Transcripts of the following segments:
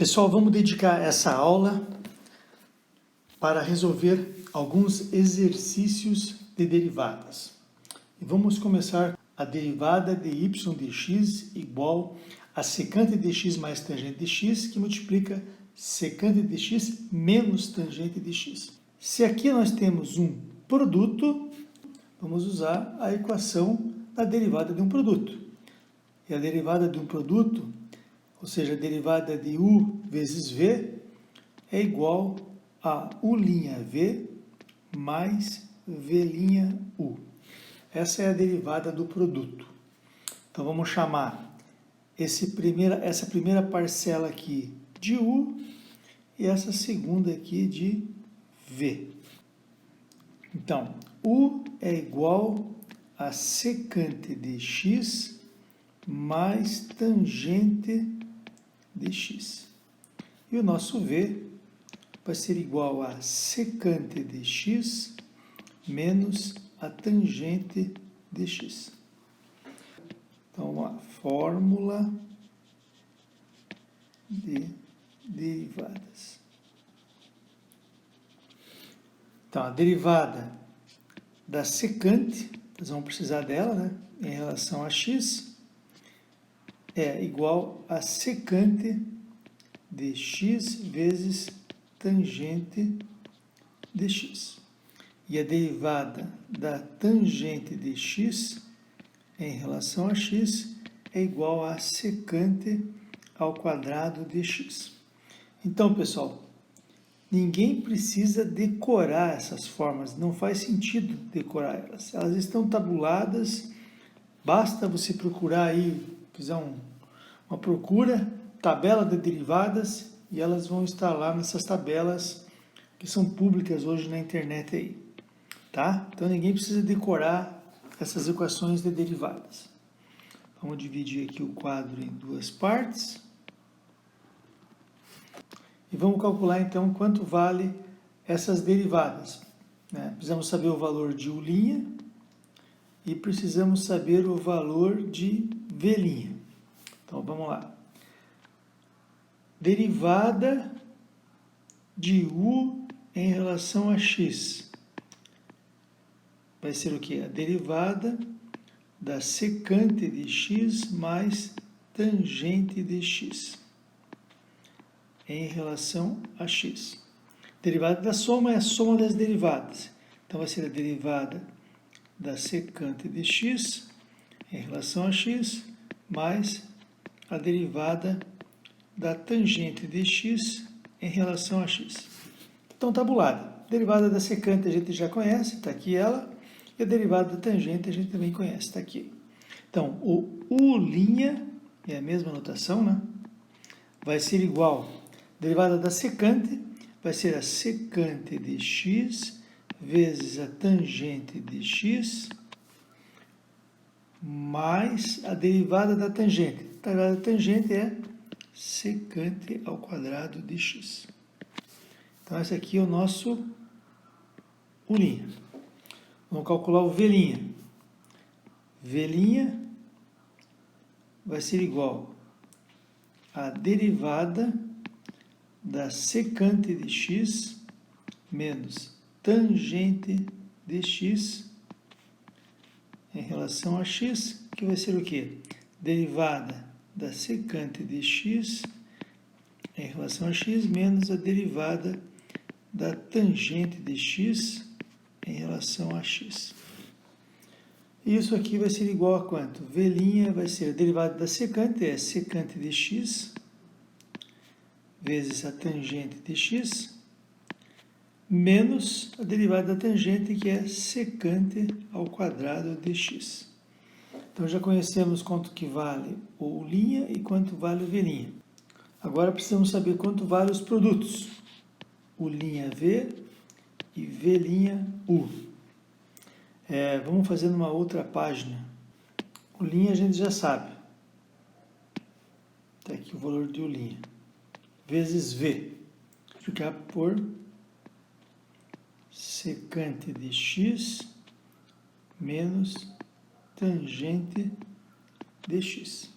Pessoal, vamos dedicar essa aula para resolver alguns exercícios de derivadas. E vamos começar a derivada de y de x igual a secante de x mais tangente de x, que multiplica secante de x menos tangente de x. Se aqui nós temos um produto, vamos usar a equação da derivada de um produto. E a derivada de um produto, ou seja, a derivada de u vezes v, é igual a u' mais v'. Essa é a derivada do produto. Então, vamos chamar essa primeira parcela aqui de u e essa segunda aqui de v. Então, u é igual a secante de x mais tangente de x. E o nosso v vai ser igual a secante de x menos a tangente de x. Então, a fórmula de derivadas. Então, a derivada da secante, nós vamos precisar dela, né, em relação a x, é igual a secante de x vezes tangente de x. E a derivada da tangente de x em relação a x é igual a secante ao quadrado de x. Então, pessoal, ninguém precisa decorar essas formas, não faz sentido decorar elas. Elas estão tabuladas, basta você procurar aí, fizer uma procura, tabela de derivadas, e elas vão estar lá nessas tabelas que são públicas hoje na internet aí, tá? Então ninguém precisa decorar essas equações de derivadas. Vamos dividir aqui o quadro em duas partes. E vamos calcular então quanto vale essas derivadas, né? Precisamos saber o valor de u' e precisamos saber o valor de v'. Então vamos lá. Derivada de u em relação a x vai ser o quê? A derivada da secante de x mais tangente de x em relação a x. Derivada da soma é a soma das derivadas. Então vai ser a derivada da secante de x em relação a x mais a derivada da tangente de x em relação a x. Então, tabulada. Derivada da secante a gente já conhece, está aqui ela. E a derivada da tangente a gente também conhece, está aqui. Então, o u', é a mesma notação, né? Vai ser igual, derivada da secante, vai ser a secante de x vezes a tangente de x, mais a derivada da tangente. A derivada da tangente é secante ao quadrado de x. Então, esse aqui é o nosso u'. Vamos calcular o v'. V' vai ser igual a derivada da secante de x menos tangente de x em relação a x, que vai ser o quê? Derivada da secante de x em relação a x menos a derivada da tangente de x em relação a x. Isso aqui vai ser igual a quanto? V' vai ser a derivada da secante, é secante de x vezes a tangente de x, menos a derivada da tangente, que é secante ao quadrado de x. Então, já conhecemos quanto que vale o u' e quanto vale o v'. Agora, precisamos saber quanto vale os produtos. U''v e v''u. Vamos fazer numa outra página. U' a gente já sabe. Está aqui o valor de u'. Vezes v. Multiplicar por secante de x menos tangente de x.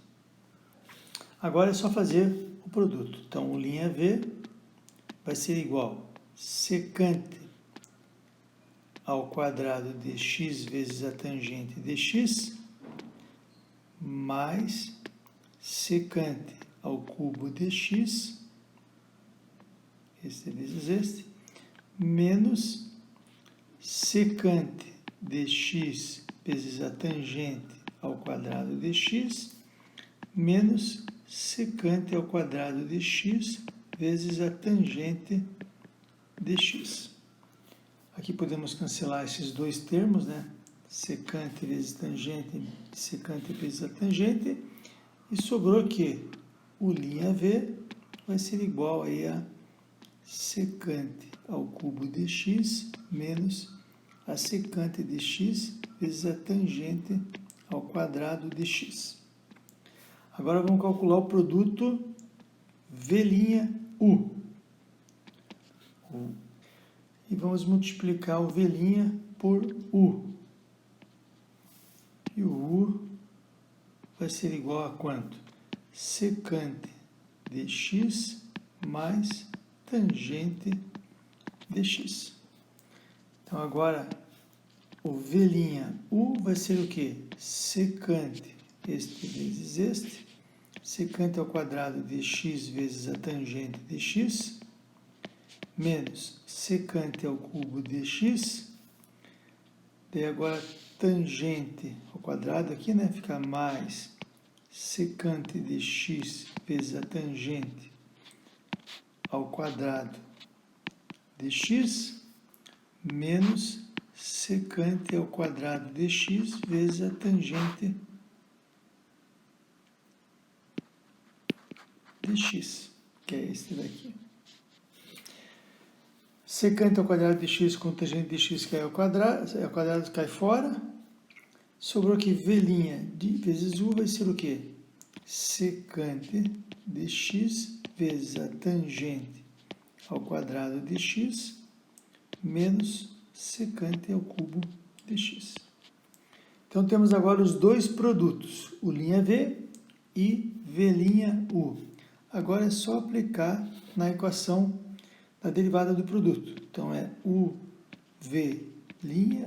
Agora é só fazer o produto. Então, o linha V vai ser igual secante ao quadrado de x vezes a tangente de x, mais secante ao cubo de x, este vezes este, menos secante de x vezes a tangente ao quadrado de x, menos secante ao quadrado de x vezes a tangente de x. Aqui podemos cancelar esses dois termos, né? Secante vezes tangente, secante vezes a tangente, e sobrou que o linha V vai ser igual aí a secante ao cubo de x menos a secante de x vezes a tangente ao quadrado de x. Agora vamos calcular o produto V'U. E vamos multiplicar o V' por U. E o U vai ser igual a quanto? Secante de x mais tangente de x. Então, agora, o V'U vai ser o quê? Secante, este vezes este, secante ao quadrado de x vezes a tangente de x, menos secante ao cubo de x, daí agora tangente ao quadrado aqui, né? Fica mais secante de x vezes a tangente ao quadrado de x, menos secante ao quadrado de x vezes a tangente de x, que é este daqui. Secante ao quadrado de x com tangente de x cai ao quadrado cai fora. Sobrou aqui V' vezes U vai ser o quê? Secante de x vezes a tangente ao quadrado de x menos secante ao cubo de x. Então, temos agora os dois produtos, o linha V e V'U. Agora é só aplicar na equação da derivada do produto. Então, é U V'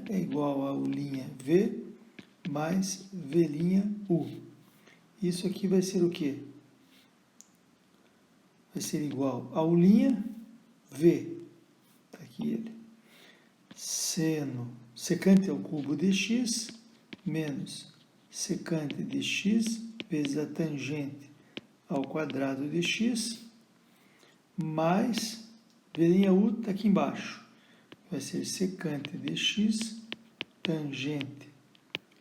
é igual a U' V mais V'U. Isso aqui vai ser o quê? Vai ser igual a U' V. Está aqui ele. Seno secante ao cubo de x menos secante de x vezes a tangente ao quadrado de x mais V'U está aqui embaixo. Vai ser secante de x tangente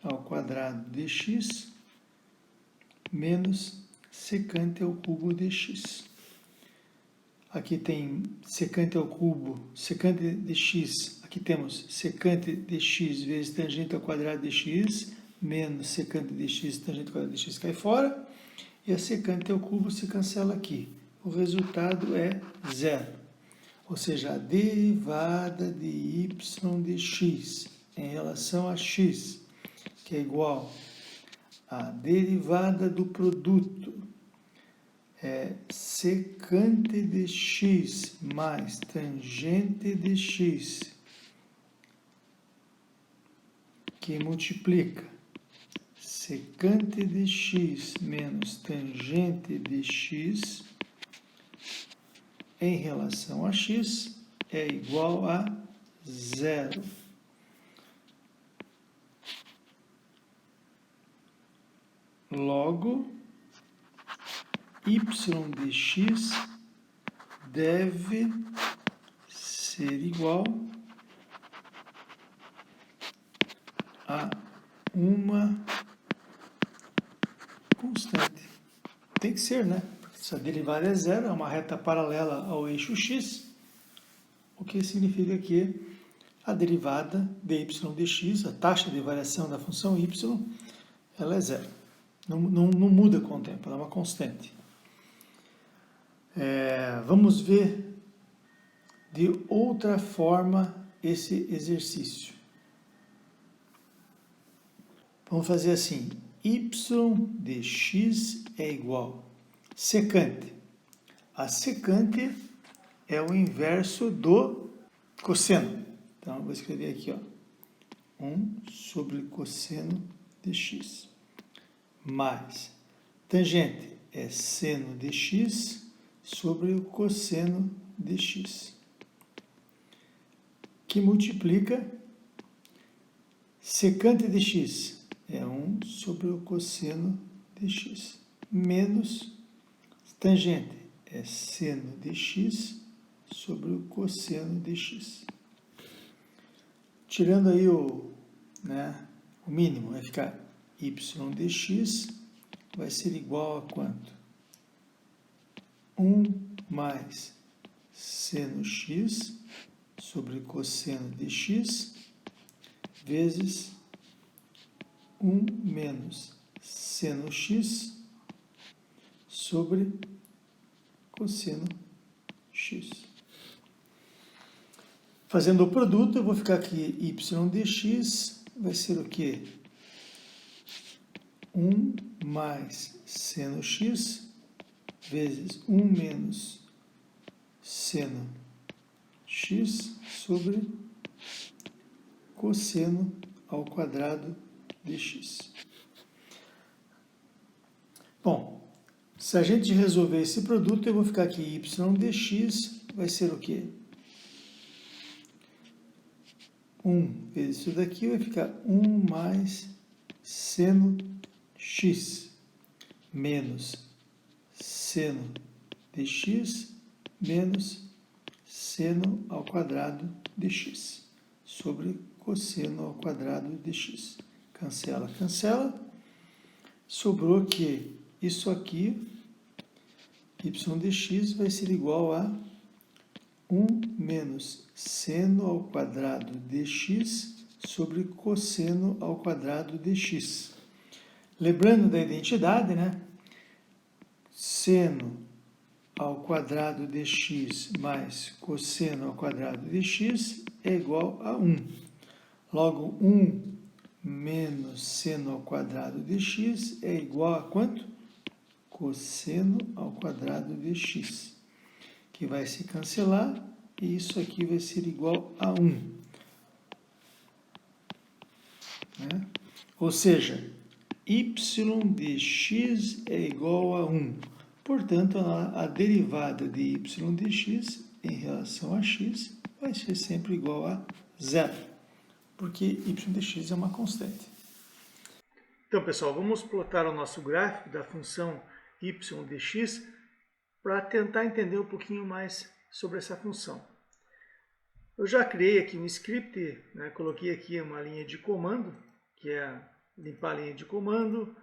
ao quadrado de x menos secante ao cubo de x. Aqui tem secante ao cubo, secante de x. Aqui temos secante de x vezes tangente ao quadrado de x menos secante de x, tangente ao quadrado de x cai fora. E a secante ao cubo se cancela aqui. O resultado é zero. Ou seja, a derivada de y de x em relação a x, que é igual à derivada do produto, é secante de x mais tangente de x, que multiplica secante de x menos tangente de x em relação a x é igual a zero. Logo, y de x deve ser igual a uma constante. Tem que ser, né? Porque se a derivada é zero, é uma reta paralela ao eixo x, o que significa que a derivada de y de x, a taxa de variação da função y, ela é zero. Não muda com o tempo, ela é uma constante. Vamos ver de outra forma esse exercício. Vamos fazer assim, y de x é igual secante. A secante é o inverso do cosseno. Então, eu vou escrever aqui, ó, 1 sobre cosseno de x, mais tangente é seno de x sobre o cosseno de x, que multiplica secante de x, é 1 sobre o cosseno de x, menos tangente é seno de x sobre o cosseno de x. Tirando aí o mínimo, vai ficar y de x vai ser igual a quanto? 1 mais seno x sobre cosseno de x vezes 1 menos seno x sobre cosseno x. Fazendo o produto, eu vou ficar aqui y de x, vai ser o quê? 1 mais seno x vezes 1 menos seno x sobre cosseno ao quadrado de x. Bom, se a gente resolver esse produto, eu vou ficar aqui y de x vai ser o quê? 1 vezes isso daqui vai ficar 1 mais seno x menos seno de x menos seno ao quadrado de x sobre cosseno ao quadrado de x. Cancela, cancela. Sobrou que isso aqui, y de x, vai ser igual a 1 menos seno ao quadrado de x sobre cosseno ao quadrado de x. Lembrando da identidade, né? Seno ao quadrado de x mais cosseno ao quadrado de x é igual a 1. Logo, 1 menos seno ao quadrado de x é igual a quanto? Cosseno ao quadrado de x, que vai se cancelar, e isso aqui vai ser igual a 1. Né? Ou seja, y de x é igual a 1. Portanto, a derivada de y de x em relação a x vai ser sempre igual a 0, porque y de x é uma constante. Então, pessoal, vamos plotar o nosso gráfico da função y de x para tentar entender um pouquinho mais sobre essa função. Eu já criei aqui um script, né? Coloquei aqui uma linha de comando, que é limpar a linha de comando,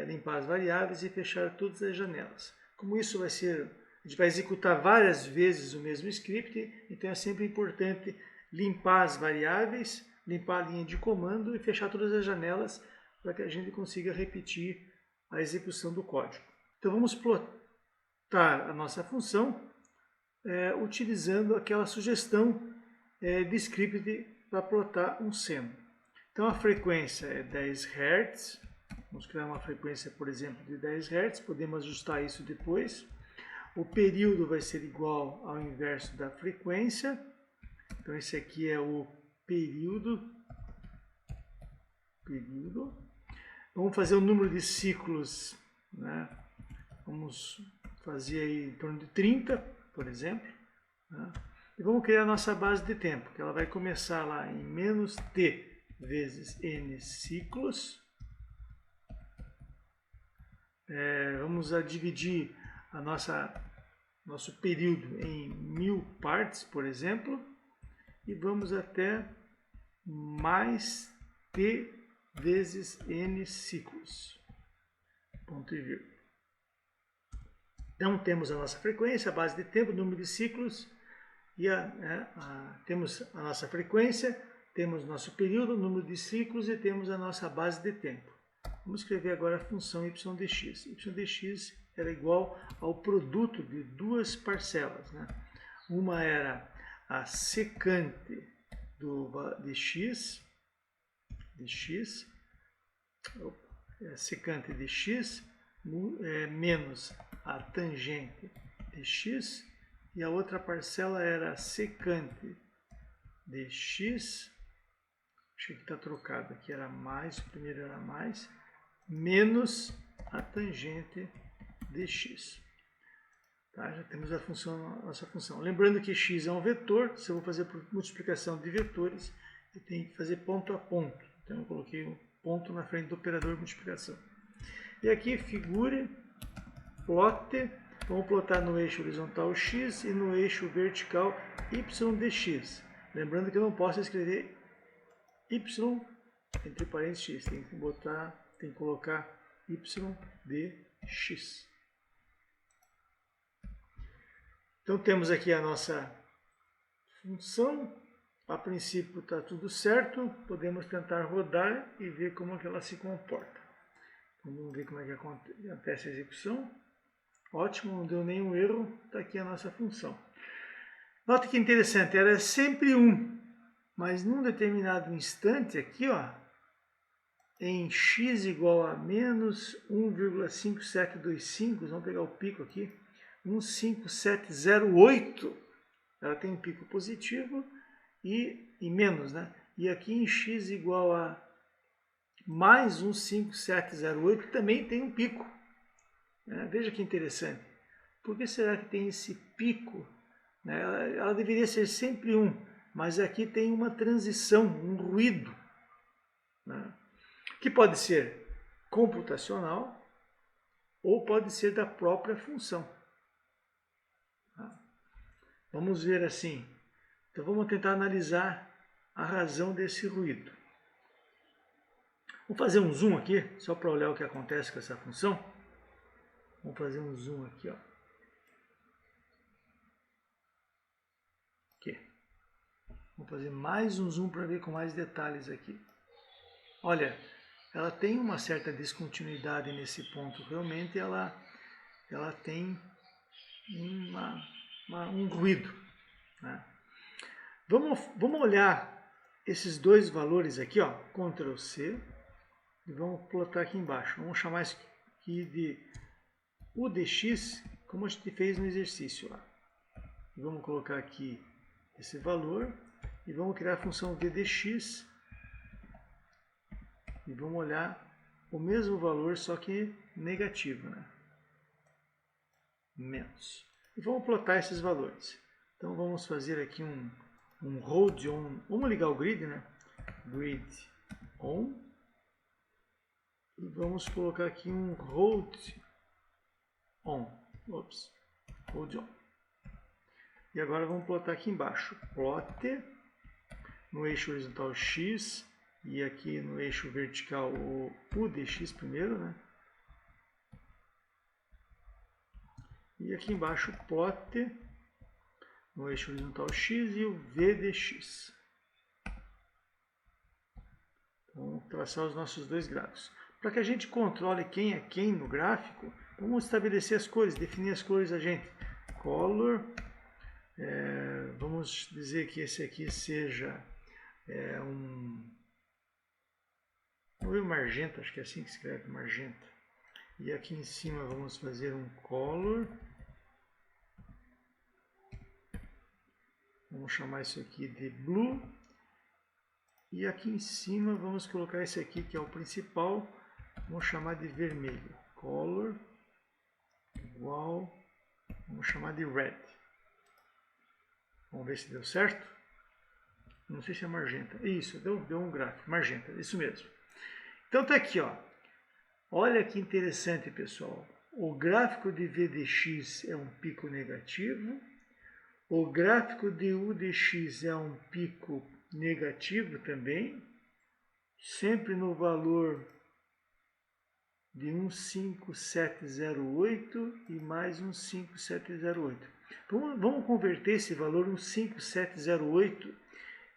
limpar as variáveis e fechar todas as janelas. Como isso vai ser, a gente vai executar várias vezes o mesmo script, então é sempre importante limpar as variáveis, limpar a linha de comando e fechar todas as janelas para que a gente consiga repetir a execução do código. Então vamos plotar a nossa função utilizando aquela sugestão de script para plotar um seno. Então a frequência é 10 Hz, vamos criar uma frequência, por exemplo, de 10 Hz, podemos ajustar isso depois. O período vai ser igual ao inverso da frequência, então esse aqui é o período. Vamos fazer o número de ciclos, né? Vamos fazer aí em torno de 30, por exemplo. Né? E vamos criar a nossa base de tempo, que ela vai começar lá em menos t vezes n ciclos. Vamos dividir nosso período em 1000 partes, por exemplo, e vamos até mais t vezes n ciclos. Ponto e vírgula. Então, temos a nossa frequência, a base de tempo, o número de ciclos, e temos a nossa frequência, temos nosso período, o número de ciclos e temos a nossa base de tempo. Vamos escrever agora a função y de x. Y de x era igual ao produto de duas parcelas. Né? Uma era a secante de x, secante de x menos a tangente dx, e a outra parcela era secante dx, acho que está trocado, aqui era mais, o primeiro era mais, menos a tangente dx. Tá? Já temos a nossa função. Lembrando que x é um vetor, se eu vou fazer por multiplicação de vetores, eu tenho que fazer ponto a ponto. Então eu coloquei um ponto na frente do operador de multiplicação. E aqui, figure, plote, vamos plotar no eixo horizontal x e no eixo vertical y dx. Lembrando que eu não posso escrever y entre parênteses x, tem que colocar y dx. Então temos aqui a nossa função, a princípio está tudo certo, podemos tentar rodar e ver como é que ela se comporta. Então, vamos ver como é que acontece a execução. Ótimo, não deu nenhum erro, está aqui a nossa função. Nota que interessante, era sempre 1, mas num determinado instante aqui, ó, em x igual a menos 1,5725, vamos pegar o pico aqui, 15708, ela tem um pico positivo e menos, né? E aqui em x igual a mais 15708 também tem um pico. Veja que interessante. Por que será que tem esse pico? Ela deveria ser sempre 1, mas aqui tem uma transição, um ruído, né? Que pode ser computacional ou pode ser da própria função. Vamos ver assim. Então vamos tentar analisar a razão desse ruído. Vou fazer um zoom aqui, só para olhar o que acontece com essa função. Vamos fazer um zoom aqui, ó. Aqui. Vou fazer mais um zoom para ver com mais detalhes aqui. Olha, ela tem uma certa descontinuidade nesse ponto. Realmente ela tem um ruído, né? Vamos olhar esses dois valores aqui, ó, Ctrl C, e vamos plotar aqui embaixo. Vamos chamar isso aqui de UDX, como a gente fez no exercício lá. E vamos colocar aqui esse valor e vamos criar a função VDX e vamos olhar o mesmo valor, só que negativo, né? Menos. E vamos plotar esses valores. Então vamos fazer aqui um hold on. Vamos ligar o grid, né? Grid on. E vamos colocar aqui um hold on. Ops. Hold on. E agora vamos plotar aqui embaixo. Plot no eixo horizontal x e aqui no eixo vertical o UDX primeiro, né? E aqui embaixo plot no eixo horizontal x e o VDX. Então, vamos traçar os nossos dois gráficos. Para que a gente controle quem é quem no gráfico, vamos estabelecer as cores, definir as cores da gente. Color, vamos dizer que esse aqui seja vamos ver magenta, acho que é assim que se escreve, magenta. E aqui em cima vamos fazer um color. Vamos chamar isso aqui de blue. E aqui em cima vamos colocar esse aqui que é o principal. Vamos chamar de vermelho. Color igual. Vamos chamar de red. Vamos ver se deu certo. Não sei se é magenta. Isso, deu um gráfico. Magenta, isso mesmo. Então tá aqui, ó. Olha que interessante, pessoal. O gráfico de VDX é um pico negativo. O gráfico de UDX é um pico negativo também, sempre no valor de 15708 e mais 15708. Vamos converter esse valor 15708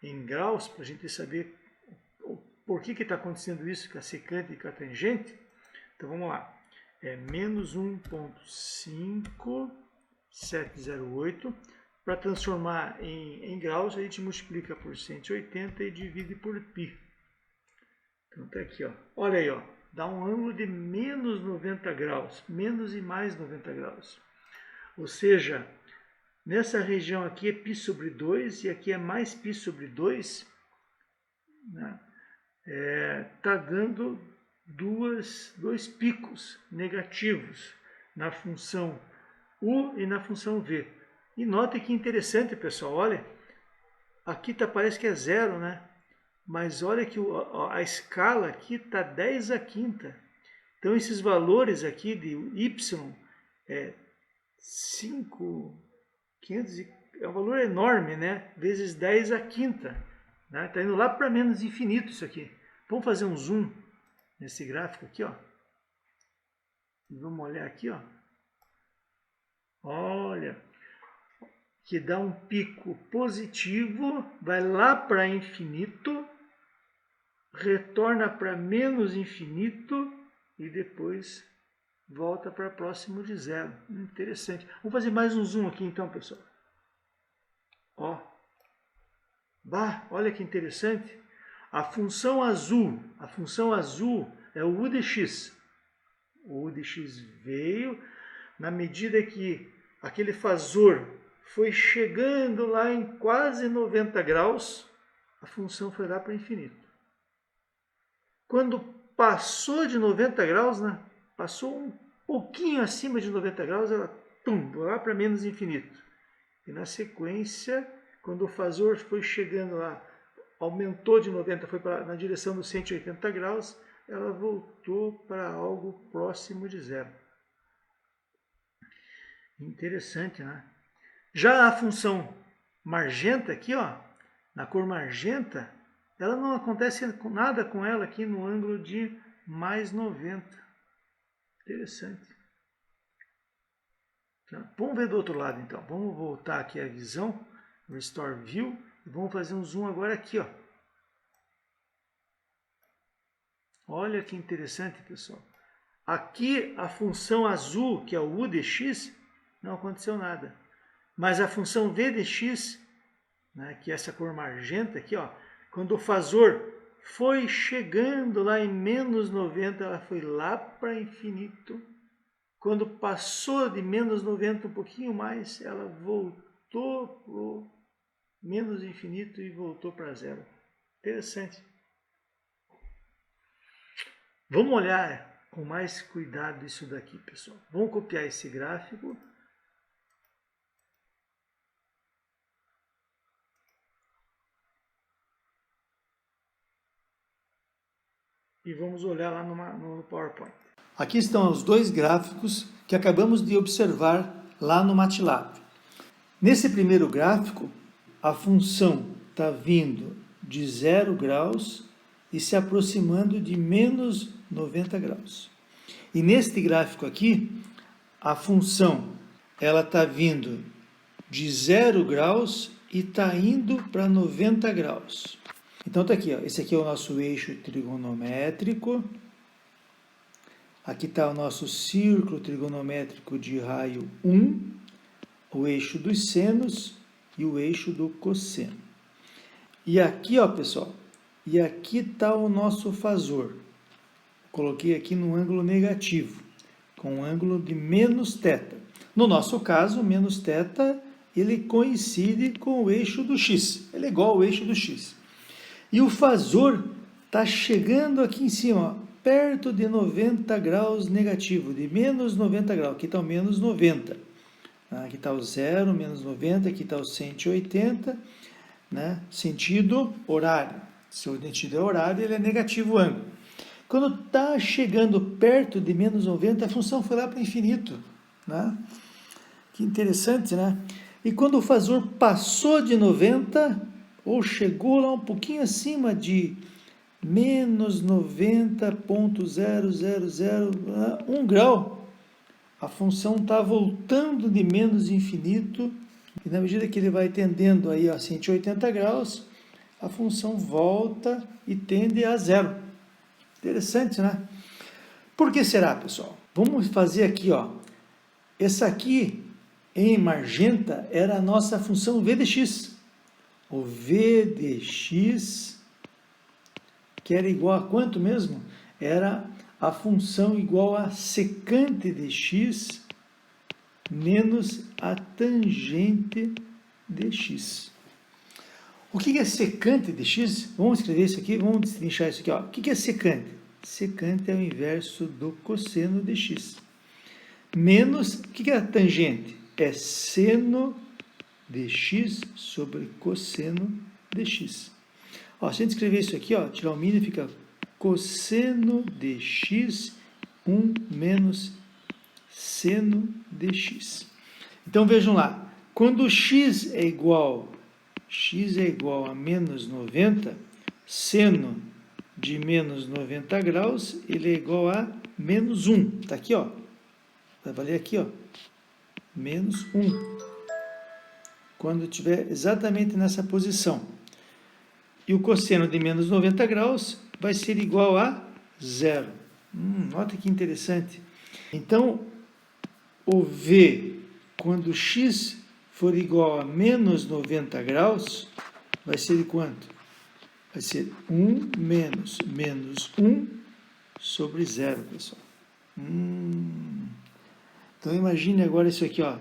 em graus para a gente saber por que está acontecendo isso com a secante e com a tangente. Então vamos lá, é menos 1.5708. Para transformar em graus, a gente multiplica por 180 e divide por π. Então está aqui, ó. Olha aí, ó. Dá um ângulo de menos 90 graus. Menos e mais 90 graus. Ou seja, nessa região aqui é π sobre 2 e aqui é mais π sobre 2, né? Tá dando dois picos negativos na função u e na função v. E notem que interessante, pessoal, olha, aqui parece que é zero, né? Mas olha que a escala aqui está 10 à quinta. Então, esses valores aqui de y é 5, 500, é um valor enorme, né? Vezes 10 à quinta. Né? Está indo lá para menos infinito isso aqui. Vamos fazer um zoom nesse gráfico aqui, ó. E vamos olhar aqui, ó. Olha, que dá um pico positivo, vai lá para infinito, retorna para menos infinito e depois volta para próximo de zero. Interessante. Vamos fazer mais um zoom aqui então, pessoal. Ó. Bah, olha que interessante. A função azul é o u de x. O u de x veio na medida que aquele fasor foi chegando lá em quase 90 graus, a função foi lá para infinito. Quando passou de 90 graus, né? Passou um pouquinho acima de 90 graus, ela lá para menos infinito. E na sequência, quando o fasor foi chegando lá, aumentou de 90, foi na direção dos 180 graus, ela voltou para algo próximo de zero. Interessante, né? Já a função magenta aqui, ó, na cor magenta, ela não acontece nada com ela aqui no ângulo de mais 90. Interessante. Vamos ver do outro lado então. Vamos voltar aqui a visão, Restore View, e vamos fazer um zoom agora aqui, ó. Olha que interessante, pessoal. Aqui a função azul, que é o u de x, não aconteceu nada. Mas a função v de x, né, que é essa cor magenta aqui, ó, quando o fasor foi chegando lá em menos 90, ela foi lá para infinito. Quando passou de menos 90 um pouquinho mais, ela voltou para menos infinito e voltou para zero. Interessante. Vamos olhar com mais cuidado isso daqui, pessoal. Vamos copiar esse gráfico. E vamos olhar lá no PowerPoint. Aqui estão os dois gráficos que acabamos de observar lá no MATLAB. Nesse primeiro gráfico, a função está vindo de 0 graus e se aproximando de menos 90 graus. E neste gráfico aqui, a função ela está vindo de 0 graus e está indo para 90 graus. Então está aqui, ó. Esse aqui é o nosso eixo trigonométrico. Aqui está o nosso círculo trigonométrico de raio 1, o eixo dos senos e o eixo do cosseno. E aqui, ó, pessoal, e aqui está o nosso fasor. Coloquei aqui no ângulo negativo, com um ângulo de menos θ. No nosso caso, menos θ, ele coincide com o eixo do x. Ele é igual ao eixo do x. E o fasor está chegando aqui em cima, ó, perto de 90 graus negativo, de menos 90 graus. Aqui está o menos 90. Aqui está o 0, menos 90, aqui está o 180, né? Sentido horário. Se o sentido é horário, ele é negativo o ângulo. Quando está chegando perto de menos 90, a função foi lá para o infinito. Né? Que interessante, né? E quando o fasor passou de 90, ou chegou lá um pouquinho acima de menos 90,0001 grau, a função está voltando de menos infinito, e na medida que ele vai tendendo aí a 180 graus, a função volta e tende a zero. Interessante, né? Por que será, pessoal? Vamos fazer aqui, ó. Essa aqui, em magenta, era a nossa função v de x. O v de x, que era igual a quanto mesmo? Era a função igual a secante de x menos a tangente de x. O que é secante de x? Vamos escrever isso aqui, vamos destrinchar isso aqui. Ó. O que é secante? Secante é o inverso do cosseno de x. Menos, o que é a tangente? É seno de x sobre cosseno de x. Ó, se a gente escrever isso aqui, ó, tirar o mínimo, fica cosseno de x, 1 menos seno de x. Então, vejam lá, quando x é igual a menos 90, seno de menos 90 graus, ele é igual a menos 1. Está aqui, ó. Vai valer aqui, ó. Menos 1. Quando estiver exatamente nessa posição. E o cosseno de menos 90 graus vai ser igual a 0. Nota que interessante. Então, o V, quando x for igual a menos 90 graus, vai ser de quanto? Vai ser 1 menos 1 sobre 0, pessoal. Então, imagine agora isso aqui, ó.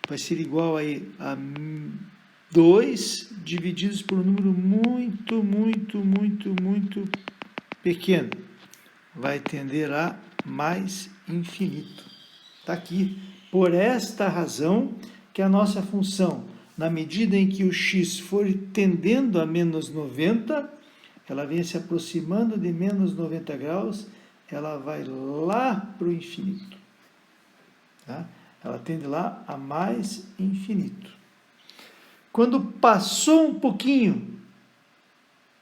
Vai ser igual aí a 2 divididos por um número muito pequeno. Vai tender a mais infinito. Está aqui. Por esta razão que a nossa função, na medida em que o x for tendendo a menos 90, ela vem se aproximando de menos 90 graus, ela vai lá para o infinito. Tá? Ela tende lá a mais infinito. Quando passou um pouquinho,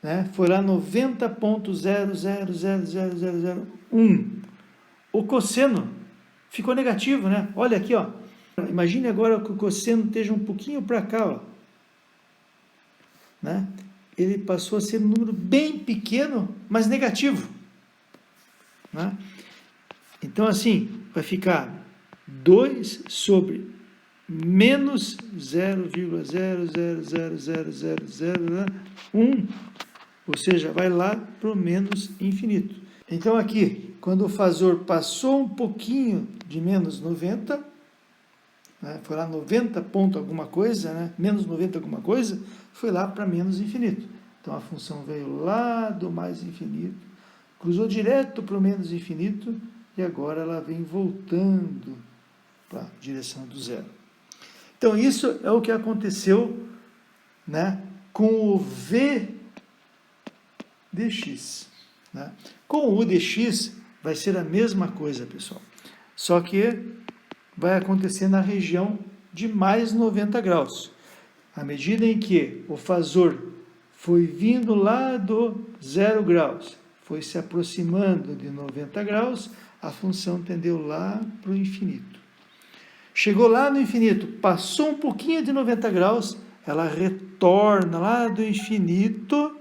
né, foi lá 90.000001, o cosseno ficou negativo, né? Olha aqui, ó. Imagine agora que o cosseno esteja um pouquinho para cá, ó. Né? Ele passou a ser um número bem pequeno, mas negativo. Né? Então, assim, vai ficar 2 sobre menos 0,000001, ou seja, vai lá para o menos infinito. Então, aqui, quando o fasor passou um pouquinho de menos 90, né, foi lá 90 ponto alguma coisa, né, menos 90 alguma coisa, foi lá para menos infinito. Então, a função veio lá do mais infinito, cruzou direto para o menos infinito, e agora ela vem voltando para a direção do zero. Então, isso é o que aconteceu, né, com o v dx. Né? Com o u dx vai ser a mesma coisa, pessoal. Só que vai acontecer na região de mais 90 graus. À medida em que o fasor foi vindo lá do 0 graus, foi se aproximando de 90 graus, a função tendeu lá para o infinito. Chegou lá no infinito, passou um pouquinho de 90 graus, ela retorna lá do infinito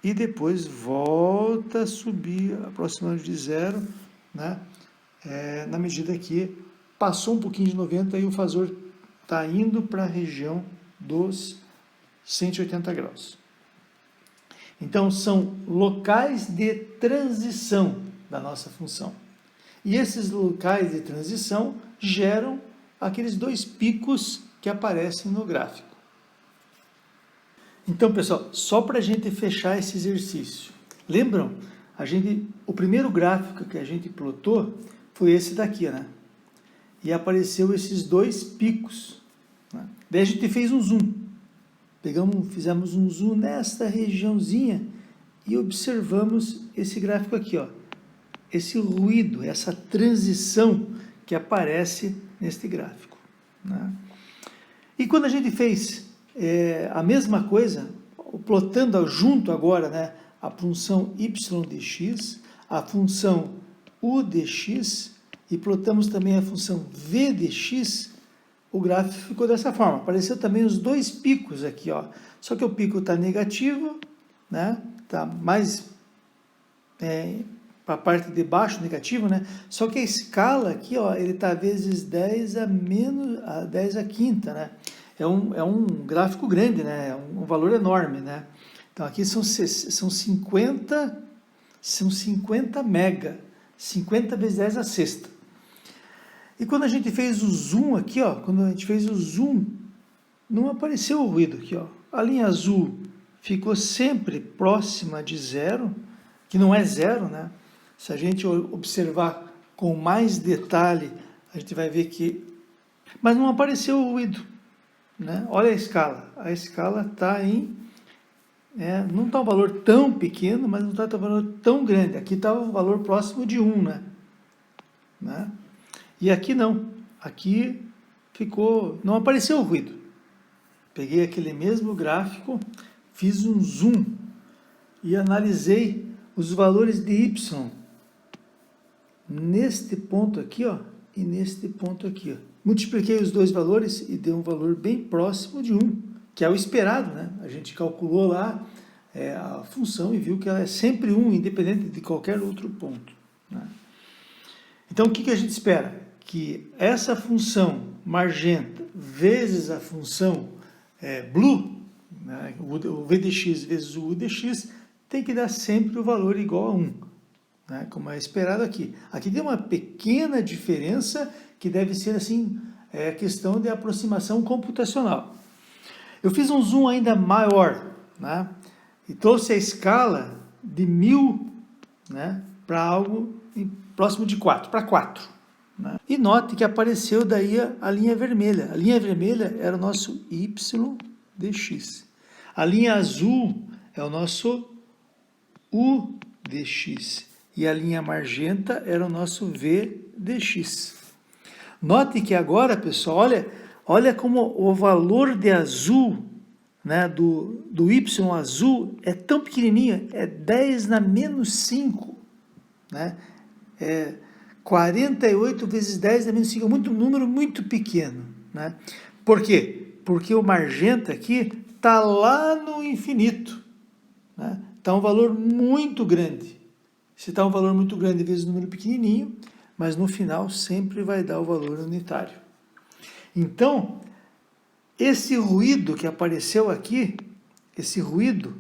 e depois volta a subir, aproximando de zero, né? Na medida que passou um pouquinho de 90 e o fasor está indo para a região dos 180 graus. Então, são locais de transição da nossa função. E esses locais de transição geram aqueles dois picos que aparecem no gráfico. Então, pessoal, só para a gente fechar esse exercício. Lembram? O primeiro gráfico que a gente plotou foi esse daqui, né? E apareceu esses dois picos. Né? Daí a gente fez um zoom. Fizemos um zoom nesta regiãozinha e observamos esse gráfico aqui, ó. Esse ruído, essa transição que aparece neste gráfico. Né? E quando a gente fez a mesma coisa, plotando junto agora, né, a função y de x, a função u de x, e plotamos também a função v de x, o gráfico ficou dessa forma. Apareceu também os dois picos aqui, ó. Só que o pico está negativo, né? Está mais para a parte de baixo, negativo, né? Só que a escala aqui, ó, ele está vezes 10 a 10 a quinta, né? É um gráfico grande, né? É um valor enorme, né? Então, aqui são 50 mega, 50 vezes 10 a sexta. E quando a gente fez o zoom aqui, ó, quando a gente fez o zoom, não apareceu o ruído aqui, ó. A linha azul ficou sempre próxima de zero, que não é zero, né? Se a gente observar com mais detalhe, a gente vai ver que... Mas não apareceu o ruído, né? Olha a escala está em... não está um valor tão pequeno, mas não está um valor tão grande. Aqui estava um valor próximo de 1, né? E aqui não. Aqui ficou... Não apareceu o ruído. Peguei aquele mesmo gráfico, fiz um zoom e analisei os valores de y neste ponto aqui, ó, e neste ponto aqui, ó. Multipliquei os dois valores e deu um valor bem próximo de 1, que é o esperado, né? A gente calculou lá a função e viu que ela é sempre 1, independente de qualquer outro ponto, né? Então, o que a gente espera? Que essa função magenta vezes a função blue, né, o v de x vezes o u de x, tem que dar sempre o valor igual a 1, né, como é esperado aqui. Aqui tem uma pequena diferença que deve ser assim, questão de aproximação computacional. Eu fiz um zoom ainda maior, né, e trouxe a escala de 1000, né, para algo próximo de 4, para 4. Né? E note que apareceu daí a linha vermelha. A linha vermelha era o nosso y dx. A linha azul é o nosso u dx. E a linha magenta era o nosso v dx. Note que agora, pessoal, olha como o valor de azul, né, do y azul é tão pequenininho, é 10 na menos 5, né? 48 vezes 10 na menos 5, um número muito pequeno, né? Por quê? Porque o magenta aqui está lá no infinito, né? Está um valor muito grande. Se está um valor muito grande vezes um número pequenininho, mas no final sempre vai dar o valor unitário. Então, esse ruído que apareceu aqui, esse ruído,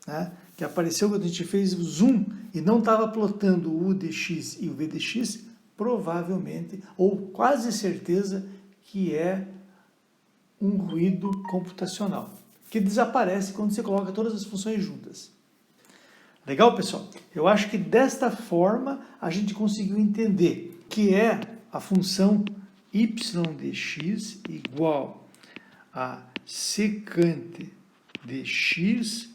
né, que apareceu quando a gente fez o zoom e não estava plotando o u dx e o v dx, provavelmente, ou quase certeza, que é um ruído computacional, que desaparece quando você coloca todas as funções juntas. Legal, pessoal? Eu acho que desta forma a gente conseguiu entender que é a função y dx igual a secante de x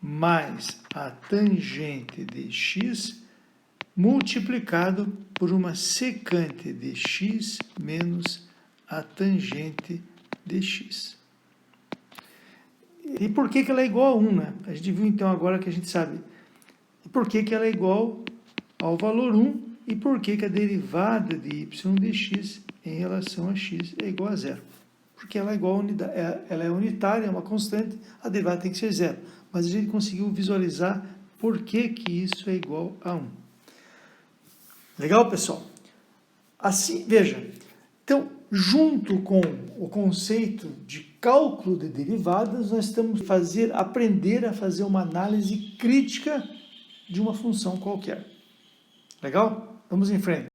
mais a tangente de x multiplicado por uma secante de x menos a tangente de x. E por que ela é igual a 1, né? A gente viu então agora que a gente sabe por que ela é igual ao valor 1 e por que a derivada de y dx em relação a x é igual a zero. Porque ela é igual a ela é unitária, é uma constante, a derivada tem que ser zero. Mas a gente conseguiu visualizar por que isso é igual a 1. Legal, pessoal? Assim, veja, então, junto com o conceito de cálculo de derivadas, nós estamos aprender a fazer uma análise crítica de uma função qualquer. Legal? Vamos em frente.